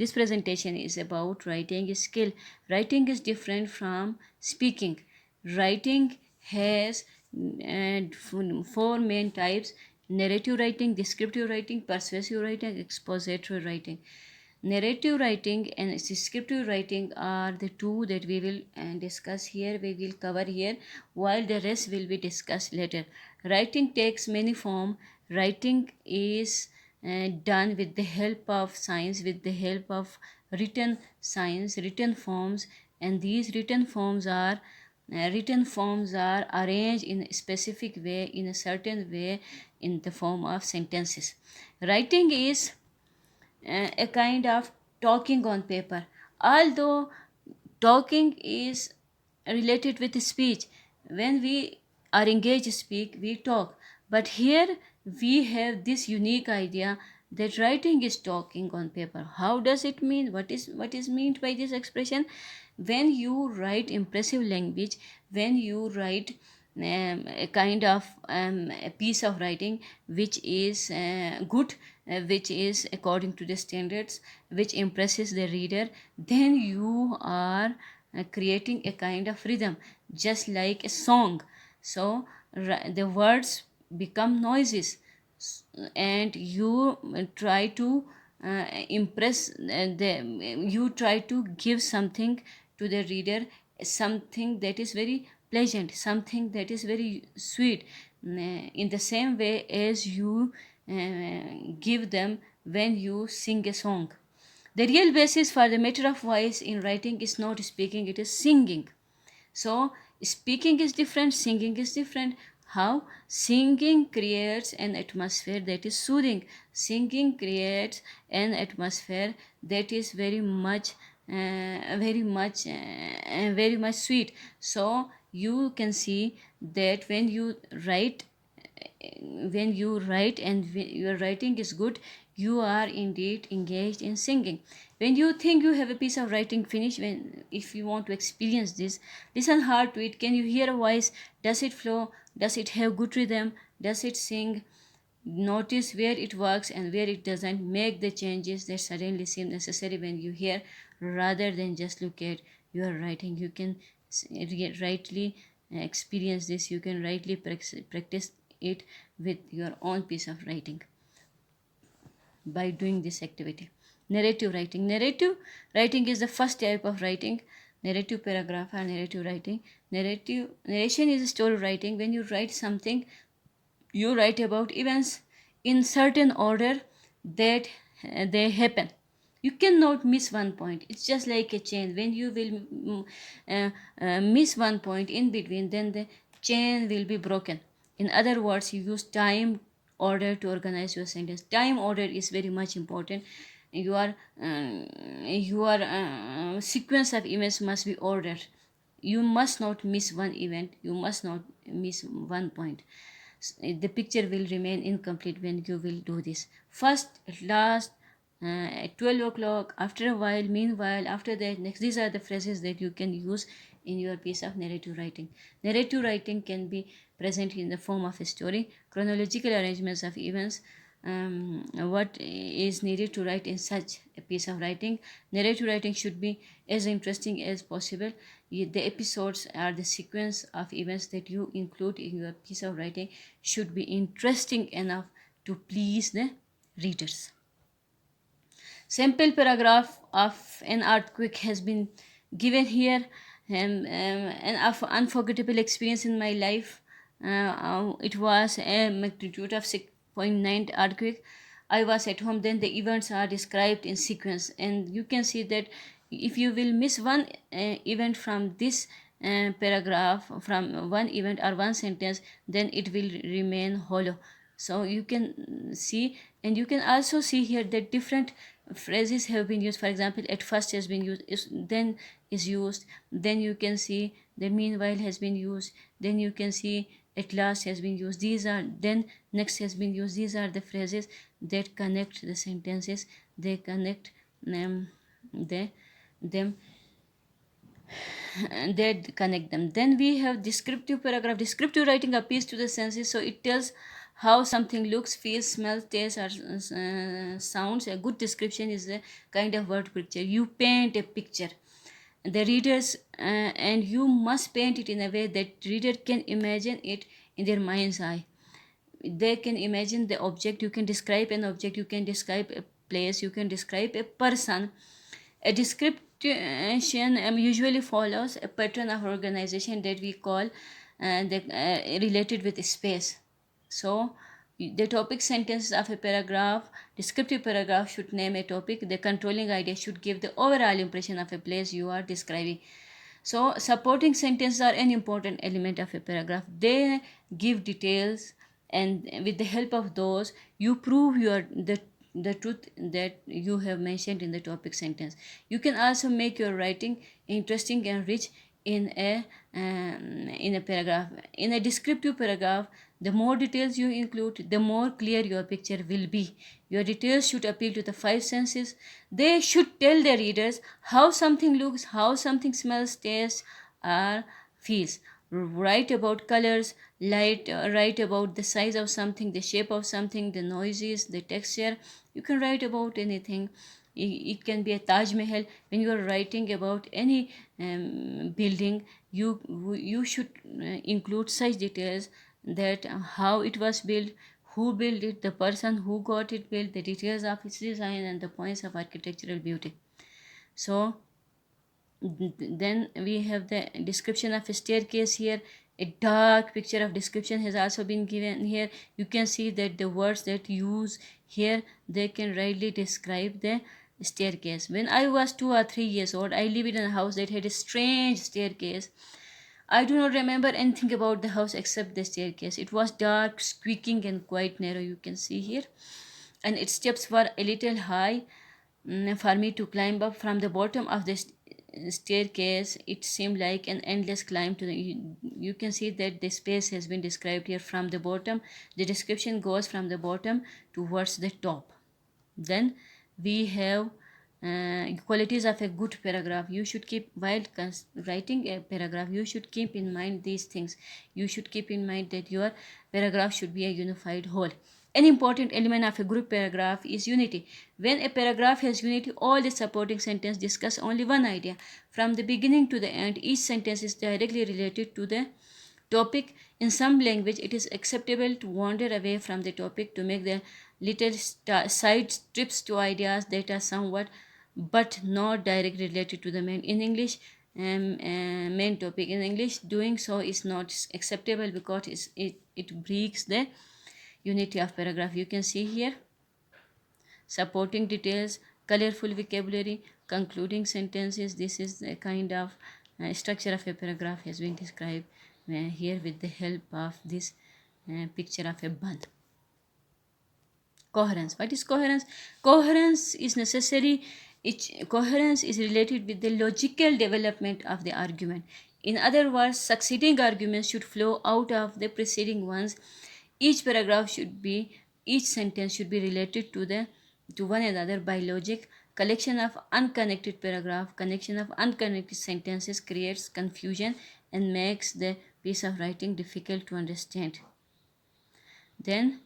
This presentation is about writing skill. Writing is different from speaking. Writing has four main types: narrative writing, descriptive writing, persuasive writing, expository writing. Narrative writing and descriptive writing are the two that we will discuss here, we will cover here, while the rest will be discussed later. Writing takes many forms. Writing is done with the help of science, with the help of written science, written forms, and these written forms are arranged in a specific way, in a certain way, in the form of sentences. Writing is a kind of talking on paper. Although talking is related with speech, when we are engaged to speak, we talk. But here we have this unique idea that writing is talking on paper. How does it mean? What is meant by this expression? When you write impressive language, when you write a kind of a piece of writing which is good, which is according to the standards, which impresses the reader, then you are creating a kind of rhythm, just like a song. So the words become noises, and you try to impress the you try to give something to the reader, something that is very pleasant, something that is very sweet, in the same way as you give them when you sing a song. The real basis for the matter of voice in writing is not speaking, it is singing. So, speaking is different, singing is different. How? Singing creates an atmosphere that is soothing. Singing creates an atmosphere that is very much sweet. So, you can see that write, when you write and your writing is good, you are indeed engaged in singing. When you think you have a piece of writing finished, when if you want to experience this, listen hard to it. Can you hear a voice? Does it flow? Does it have good rhythm? Does it sing? Notice where it works and where it doesn't. Make the changes that suddenly seem necessary when you hear, rather than just look at your writing. You can rightly experience this, you can rightly practice it with your own piece of writing by doing this activity. Narrative writing. Narrative writing is the first type of writing. Narrative paragraph or narrative writing. Narration is story writing. When you write something, you write about events in certain order that they happen. You cannot miss one point. It's just like a chain. When you will miss one point in between, then the chain will be broken. In other words, you use time order to organize your sentence. Time order is very much important. Your sequence of events must be ordered. You must not miss one event. You must not miss one point. The picture will remain incomplete when you will do this. First, at last, at 12 o'clock, after a while, meanwhile, after that, next. These are the phrases that you can use in your piece of narrative writing. Narrative writing can be present in the form of a story, chronological arrangements of events. What is needed to write in such a piece of writing? Narrative writing should be as interesting as possible. The episodes are the sequence of events that you include in your piece of writing should be interesting enough to please the readers. Sample paragraph of an earthquake has been given here. An unforgettable experience in my life. It was a magnitude of 6.9 earthquake. I was at home. Then the events are described in sequence, and you can see that if you will miss one event from this paragraph, from one event or one sentence, then it will remain hollow. So you can see, and you can also see here that different phrases have been used. For example, at first has been used, then is used, then you can see the meanwhile has been used, then you can see at last has been used. These are, then next has been used. These are the phrases that connect the sentences, they connect the them that connect them. Then we have descriptive paragraph. Descriptive writing appeals to the senses, so it tells how something looks, feels, smells, tastes, or sounds. A good description is a kind of word picture. You paint a picture, the readers and you must paint it in a way that reader can imagine it in their mind's eye. They can imagine the object. You can describe an object, you can describe a place, you can describe a person. A description usually follows a pattern of organization that we call related with space. So the topic sentences of a paragraph, descriptive paragraph should name a topic. The controlling idea should give the overall impression of a place you are describing. So supporting sentences are an important element of a paragraph. They give details, and with the help of those, you prove the truth that you have mentioned in the topic sentence. You can also make your writing interesting and rich in a paragraph. In a descriptive paragraph, the more details you include, the more clear your picture will be. Your details should appeal to the five senses. They should tell the readers how something looks, how something smells, tastes, or feels. Write about colors, light, write about the size of something, the shape of something, the noises, the texture. You can write about anything. It can be a Taj Mahal. When you are writing about any building, you should include such details, that how it was built, who built it, the person who got it built, the details of its design, and the points of architectural beauty. So then we have the description of a staircase here. A dark picture of description has also been given here. You can see that the words that use here, they can rightly describe the staircase. When I was 2 or 3 years old, I lived in a house that had a strange staircase. I do not remember anything about the house except the staircase. It was dark, squeaking, and quite narrow, you can see here. And its steps were a little high for me to climb up. From the bottom of the staircase, it seemed like an endless climb to the. You can see that the space has been described here from the bottom. The description goes from the bottom towards the top. Then we have qualities of a good paragraph. You should keep, while writing a paragraph, you should keep in mind these things. You should keep in mind that your paragraph should be a unified whole. An important element of a group paragraph is unity. When a paragraph has unity, all the supporting sentences discuss only one idea. From the beginning to the end, each sentence is directly related to the topic. In some language, it is acceptable to wander away from the topic, to make the little side trips to ideas that are somewhat but not directly related to the main topic. In English, doing so is not acceptable because it breaks the unity of paragraph. You can see here supporting details, colorful vocabulary, concluding sentences. This is the kind of structure of a paragraph has been described here with the help of this picture of a bun. Coherence. What is coherence? Coherence is necessary. Coherence is related with the logical development of the argument. In other words, succeeding arguments should flow out of the preceding ones. Each paragraph should be, each sentence should be related to one another by logic. Collection of unconnected paragraph, connection of unconnected sentences creates confusion and makes the piece of writing difficult to understand. Then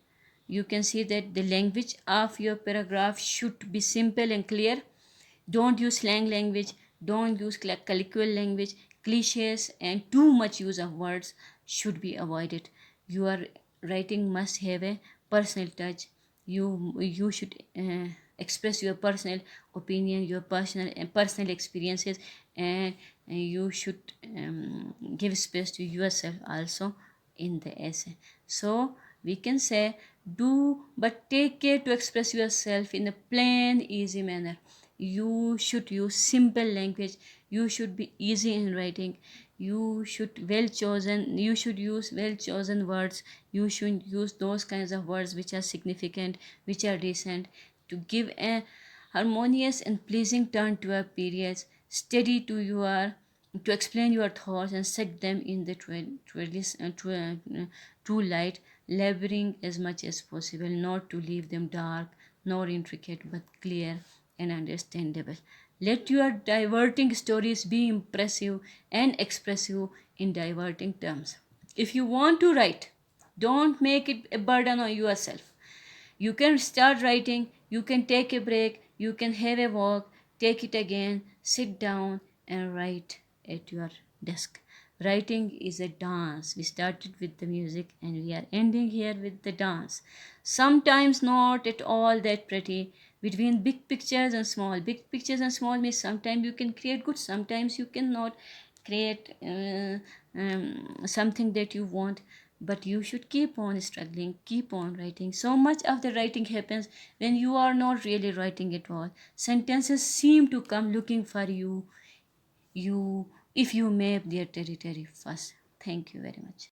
you can see that the language of your paragraph should be simple and clear. Don't use slang language, don't use colloquial language. Cliches and too much use of words should be avoided. Your writing must have a personal touch. You should express your personal opinion, your personal experiences, and you should give space to yourself also in the essay. So we can say, do but take care to express yourself in a plain, easy manner. You should use simple language. You should be easy in writing. You should use well chosen words. You should use those kinds of words which are significant, which are recent, to give a harmonious and pleasing turn to your periods, steady to explain your thoughts and set them in the true light, laboring as much as possible not to leave them dark nor intricate, but clear and understandable. Let your diverting stories be impressive and expressive in diverting terms. If you want to write Don't make it a burden on yourself. You can start writing, you can take a break, you can have a walk, take it again, sit down and write at your desk. Writing is a dance. We started with the music and we are ending here with the dance. Sometimes not at all that pretty. Between big pictures and small. Big pictures and small means sometimes you can create good, sometimes you cannot create something that you want, but you should keep on struggling, keep on writing. So much of the writing happens when you are not really writing at all. Sentences seem to come looking for you, if you map their territory first. Thank you very much.